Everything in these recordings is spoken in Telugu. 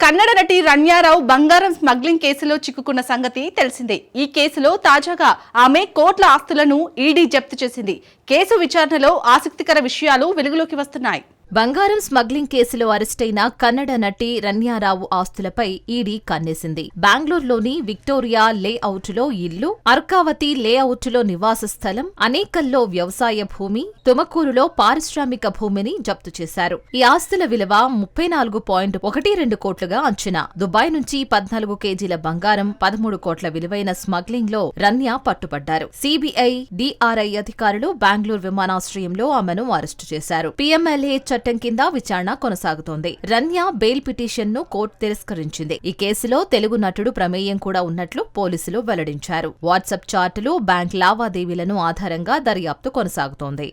కన్నడ నటి రన్యారావు బంగారం స్మగ్లింగ్ కేసులో చిక్కుకున్న సంగతి తెలిసిందే. ఈ కేసులో తాజాగా ఆమె కోట్ల ఆస్తులను ఈడీ జప్తు చేసింది. కేసు విచారణలో ఆసక్తికర విషయాలు వెలుగులోకి వస్తున్నాయి. బంగారం స్మగ్లింగ్ కేసులో అరెస్టైన కన్నడ నటి రన్యారావు ఆస్తులపై ఈడీ కన్నేసింది. బెంగళూరులోని విక్టోరియా లేఅవుట్లో ఇల్లు, అర్కావతి లేఅవుట్లో నివాస స్థలం, అనేకల్లో వ్యవసాయ భూమి, తుమకూరులో పారిశ్రామిక భూమిని జప్తు చేశారు. ఈ ఆస్తుల విలువ 34.12 కోట్లుగా అంచనా. దుబాయ్ నుంచి 14 కేజీల బంగారం, 13 కోట్ల విలువైన స్మగ్లింగ్ లో రన్య పట్టుబడ్డారు. సిబిఐ, డిఆర్ఐ అధికారులు బెంగళూరు విమానాశ్రయంలో ఆమెను అరెస్టు చేశారు. పిఎంఎల్ఏ చట్టం కింద విచారణ కొనసాగుతోంది. రన్య బెయిల్ పిటిషన్ ను కోర్టు తిరస్కరించింది. ఈ కేసులో తెలుగు నటుడు ప్రమేయం కూడా ఉన్నట్లు పోలీసులు వెల్లడించారు. వాట్సాప్ చాటులు, బ్యాంక్ లావాదేవీలను ఆధారంగా దర్యాప్తు కొనసాగుతోంది.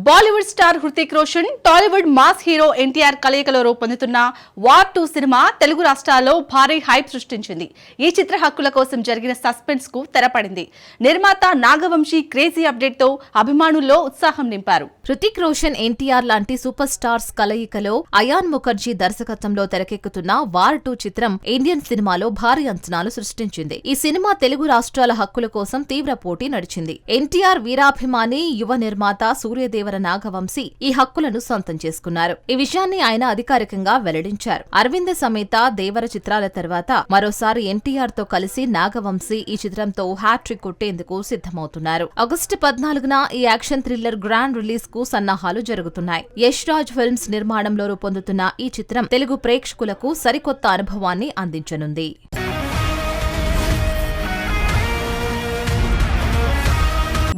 Bollywood star Hrithik Roshan, Tollywood mass hero NTR కలయికలో రూపొందుతున్న వార్ 2 సినిమా తెలుగు రాష్ట్రాల్లో భారీ హైప్ సృష్టించింది. ఈ చిత్ర హక్కుల కోసం జరిగిన సస్పెన్స్ కు తెరపడింది. నిర్మాత నాగవంశీ క్రేజీ అప్డేట్ తో అభిమానుల్లో ఉత్సాహం నింపారు. హృతిక్ రోషన్, ఎన్టీఆర్ లాంటి సూపర్ స్టార్స్ కలయికలో అయాన్ ముఖర్జీ దర్శకత్వంలో తెరకెక్కుతున్న వార్ 2 చిత్రం ఇండియన్ సినిమాలో భారీ అంచనాలు సృష్టించింది. ఈ సినిమా తెలుగు రాష్ట్రాల హక్కుల కోసం తీవ్ర పోటీ నడిచింది. ఎన్టీఆర్ వీరాభిమాని యువ నిర్మాత సూర్యదేవర నాగవంశీ ఈ హక్కులను సొంతం చేసుకున్నారు. ఈ విషయాన్ని ఆయన అధికారికంగా వెల్లడించారు. అరవింద సమేత దేవర చిత్రాల తర్వాత మరోసారి ఎన్టీఆర్ తో కలిసి నాగవంశీ ఈ చిత్రంతో హ్యాట్రిక్ కొట్టేందుకు సిద్ధమవుతున్నారు. ఆగస్టు 14న ఈ యాక్షన్ థ్రిల్లర్ గ్రాండ్ రిలీజ్ కు సన్నాహాలు జరుగుతున్నాయి. యష్ రాజ్ ఫిల్మ్స్ నిర్మాణంలో రూపొందుతున్న ఈ చిత్రం తెలుగు ప్రేక్షకులకు సరికొత్త అనుభవాన్ని అందించనుంది.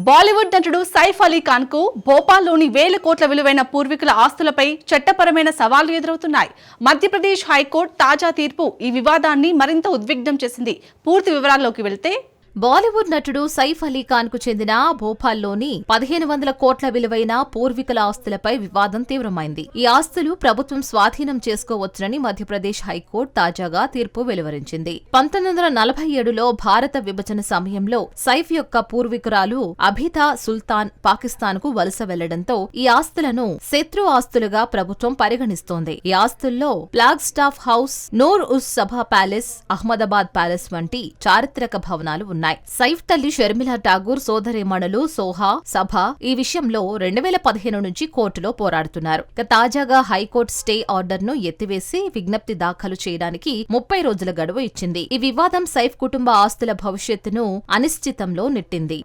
బాలీవుడ్ నటుడు సైఫ్ అలీ ఖాన్ కు భోపాల్లోని వేల కోట్ల విలువైన పూర్వీకుల ఆస్తులపై చట్టపరమైన సవాళ్లు ఎదురవుతున్నాయి. మధ్యప్రదేశ్ హైకోర్టు తాజా తీర్పు ఈ వివాదాన్ని మరింత ఉద్విగ్నం చేసింది. పూర్తి వివరాల్లోకి వెళ్తే, బాలీవుడ్ నటుడు సైఫ్ అలీ ఖాన్ కు చెందిన భోపాల్లోని 1500 కోట్ల విలువైన పూర్వీకుల ఆస్తులపై వివాదం తీవ్రమైంది. ఈ ఆస్తులు ప్రభుత్వం స్వాధీనం చేసుకోవచ్చునని మధ్యప్రదేశ్ హైకోర్టు తాజాగా తీర్పు వెలువరించింది. 1947లో భారత విభజన సమయంలో సైఫ్ యొక్క పూర్వీకురాలు అబిదా సుల్తాన్ పాకిస్తాన్ కు వలస వెళ్లడంతో ఈ ఆస్తులను శత్రు ఆస్తులుగా ప్రభుత్వం పరిగణిస్తోంది. ఈ ఆస్తుల్లో ఫ్లాగ్ స్టాఫ్ హౌస్, నూర్ ఉస్ సభా ప్యాలెస్, అహ్మదాబాద్ ప్యాలెస్ వంటి చారిత్రక భవనాలు ఉన్నాయి. సైఫ్ తల్లి షర్మిలా ఠాగూర్, సోదరీమణులు సోహా, సభ ఈ విషయంలో 2015 నుంచి కోర్టులో పోరాడుతున్నారు. తాజాగా హైకోర్టు స్టే ఆర్డర్ ను ఎత్తివేసి విజ్ఞప్తి దాఖలు చేయడానికి 30 రోజుల గడువు ఇచ్చింది. ఈ వివాదం సైఫ్ కుటుంబ ఆస్తుల భవిష్యత్తును అనిశ్చితంలో నెట్టింది.